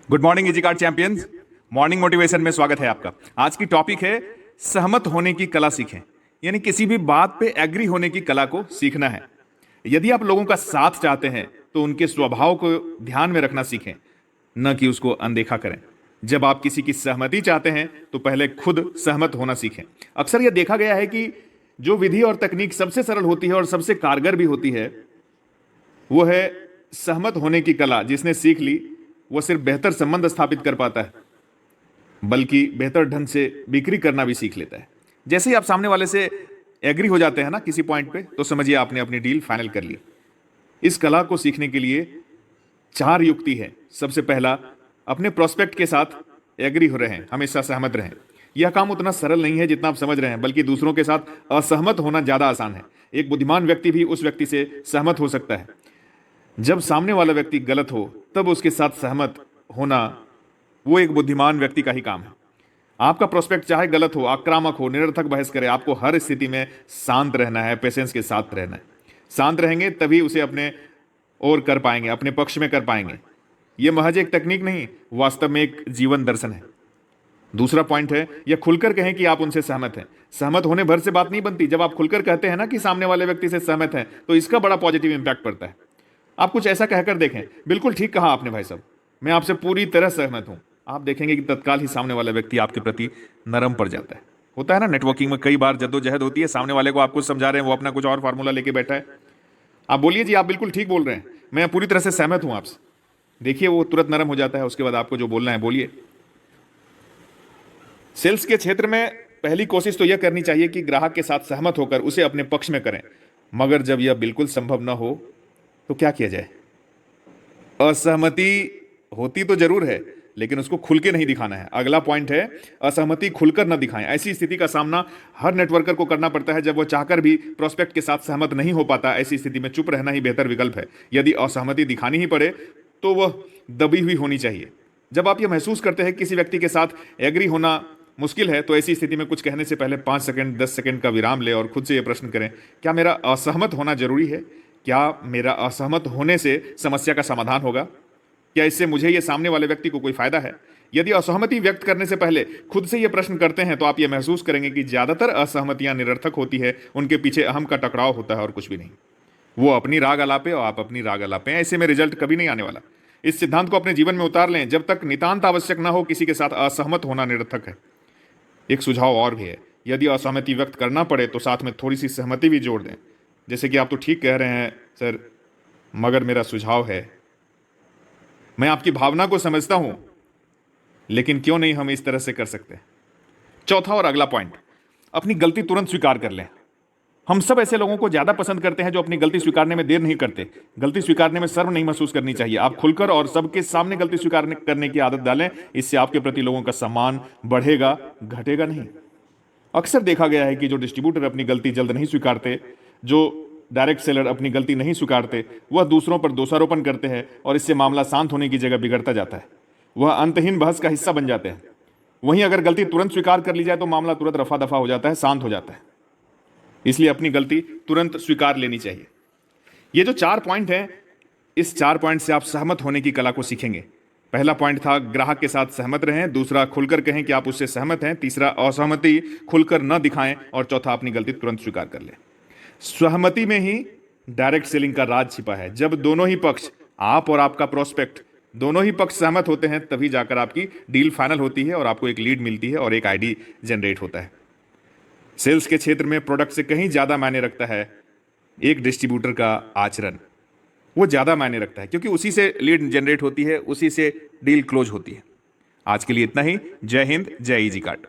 Good morning easy card champions. Morning motivation में स्वागत है आपका। आज की टॉपिक है सहमत होने की कला सीखें, यानी किसी भी बात पे एग्री होने की कला को सीखना है। यदि आप लोगों का साथ चाहते हैं तो उनके स्वभाव को ध्यान में रखना सीखें, न कि उसको अनदेखा करें। जब आप किसी की सहमति चाहते हैं तो पहले खुद सहमत होना सीखें। अक्सर यह देखा गया है कि जो विधि और तकनीक सबसे सरल होती है और सबसे कारगर भी होती है वो है सहमत होने की कला। जिसने सीख ली वो सिर्फ बेहतर संबंध स्थापित कर पाता है, बल्कि बेहतर ढंग से बिक्री करना भी सीख लेता है। जैसे ही आप सामने वाले से एग्री हो जाते हैं ना किसी पॉइंट पे, तो समझिए आपने अपनी डील फाइनल कर ली। इस कला को सीखने के लिए 4 युक्ति है। सबसे पहला, अपने प्रोस्पेक्ट के साथ एग्री हो रहे हैं, हमेशा सहमत रहें। यह काम उतना सरल नहीं है जितना आप समझ रहे हैं, बल्कि दूसरों के साथ असहमत होना ज्यादा आसान है। एक बुद्धिमान व्यक्ति भी उस व्यक्ति से सहमत हो सकता है। जब सामने वाला व्यक्ति गलत हो तब उसके साथ सहमत होना वो एक बुद्धिमान व्यक्ति का ही काम है। आपका प्रोस्पेक्ट चाहे गलत हो, आक्रामक हो, निरर्थक बहस करे, आपको हर स्थिति में शांत रहना है, पेशेंस के साथ रहना है। शांत रहेंगे तभी उसे अपने ओर कर पाएंगे, अपने पक्ष में कर पाएंगे। यह महज एक तकनीक नहीं, वास्तव में एक जीवन दर्शन है। दूसरा पॉइंट है, यह खुलकर कहें कि आप उनसे सहमत हैं। सहमत होने भर से बात नहीं बनती। जब आप खुलकर कहते हैं ना कि सामने वाले व्यक्ति से सहमत हैं, तो इसका बड़ा पॉजिटिव इंपैक्ट पड़ता है। आप कुछ ऐसा कहकर देखें, बिल्कुल ठीक कहा आपने भाई साहब, मैं आपसे पूरी तरह सहमत हूं। आप देखेंगे कि तत्काल ही सामने वाला व्यक्ति आपके प्रति नरम पड़ जाता है। होता है ना, नेटवर्किंग में कई बार जद्दोजहद होती है, सामने वाले को आप कुछ समझा रहे हैं, वो अपना कुछ और फार्मूला लेके बैठा है। आप बोलिए जी आप बिल्कुल ठीक बोल रहे हैं, मैं पूरी तरह से सहमत हूं आपसे। देखिए वो तुरंत नरम हो जाता है। उसके बाद आपको जो बोलना है बोलिए। सेल्स के क्षेत्र में पहली कोशिश तो यह करनी चाहिए कि ग्राहक के साथ सहमत होकर उसे अपने पक्ष में करें। मगर जब यह बिल्कुल संभव न हो तो क्या किया जाए? असहमति होती तो जरूर है, लेकिन उसको खुल के नहीं दिखाना है। अगला पॉइंट है, असहमति खुलकर न दिखाएं। ऐसी स्थिति का सामना हर नेटवर्कर को करना पड़ता है जब वो चाहकर भी प्रोस्पेक्ट के साथ सहमत नहीं हो पाता। ऐसी स्थिति में चुप रहना ही बेहतर विकल्प है। यदि असहमति दिखानी ही पड़े तो वह दबी हुई होनी चाहिए। जब आप यह महसूस करते हैं किसी व्यक्ति के साथ एग्री होना मुश्किल है, तो ऐसी स्थिति में कुछ कहने से पहले 5 सेकंड 10 सेकंड का विराम ले और खुद से यह प्रश्न करें, क्या मेरा असहमत होना जरूरी है? क्या मेरा असहमत होने से समस्या का समाधान होगा? क्या इससे मुझे या सामने वाले व्यक्ति को कोई फायदा है? यदि असहमति व्यक्त करने से पहले खुद से यह प्रश्न करते हैं तो आप यह महसूस करेंगे कि ज्यादातर असहमतियां निरर्थक होती है। उनके पीछे अहम का टकराव होता है और कुछ भी नहीं। वो अपनी राग अलापे और आप अपनी राग अलापे, ऐसे में रिजल्ट कभी नहीं आने वाला। इस सिद्धांत को अपने जीवन में उतार लें। जब तक नितांत आवश्यक न हो, किसी के साथ असहमत होना निरर्थक है। एक सुझाव और भी है, यदि असहमति व्यक्त करना पड़े तो साथ में थोड़ी सी सहमति भी जोड़ दें। जैसे कि आप तो ठीक कह रहे हैं सर, मगर मेरा सुझाव है, मैं आपकी भावना को समझता हूं, लेकिन क्यों नहीं हम इस तरह से कर सकते? चौथा और अगला पॉइंट, अपनी गलती तुरंत स्वीकार कर लें। हम सब ऐसे लोगों को ज्यादा पसंद करते हैं जो अपनी गलती स्वीकारने में देर नहीं करते। गलती स्वीकारने में शर्म नहीं महसूस करनी चाहिए। आप खुलकर और सबके सामने गलती स्वीकार करने की आदत डालें। इससे आपके प्रति लोगों का सम्मान बढ़ेगा, घटेगा नहीं। अक्सर देखा गया है कि जो डिस्ट्रीब्यूटर अपनी गलती जल्द नहीं स्वीकारते, जो डायरेक्ट सेलर अपनी गलती नहीं स्वीकारते, वह दूसरों पर दोषारोपण करते हैं और इससे मामला शांत होने की जगह बिगड़ता जाता है। वह अंतहीन बहस का हिस्सा बन जाते हैं। वहीं अगर गलती तुरंत स्वीकार कर ली जाए तो मामला तुरंत रफा दफा हो जाता है, शांत हो जाता है। इसलिए अपनी गलती तुरंत स्वीकार लेनी चाहिए। ये जो 4 पॉइंट हैं, इस 4 पॉइंट से आप सहमत होने की कला को सीखेंगे। पहला पॉइंट था ग्राहक के साथ सहमत रहें। दूसरा, खुलकर कहें कि आप उससे सहमत हैं। तीसरा, असहमति खुलकर न दिखाएं। और चौथा, अपनी गलती तुरंत स्वीकार कर लें। सहमति में ही डायरेक्ट सेलिंग का राज छिपा है। जब दोनों ही पक्ष, आप और आपका प्रोस्पेक्ट, दोनों ही पक्ष सहमत होते हैं, तभी जाकर आपकी डील फाइनल होती है और आपको एक लीड मिलती है और एक आईडी जनरेट होता है। सेल्स के क्षेत्र में प्रोडक्ट से कहीं ज्यादा मायने रखता है एक डिस्ट्रीब्यूटर का आचरण। वो ज्यादा मायने रखता है क्योंकि उसी से लीड जनरेट होती है, उसी से डील क्लोज होती है। आज के लिए इतना ही। जय हिंद, जय इजी कार्ड।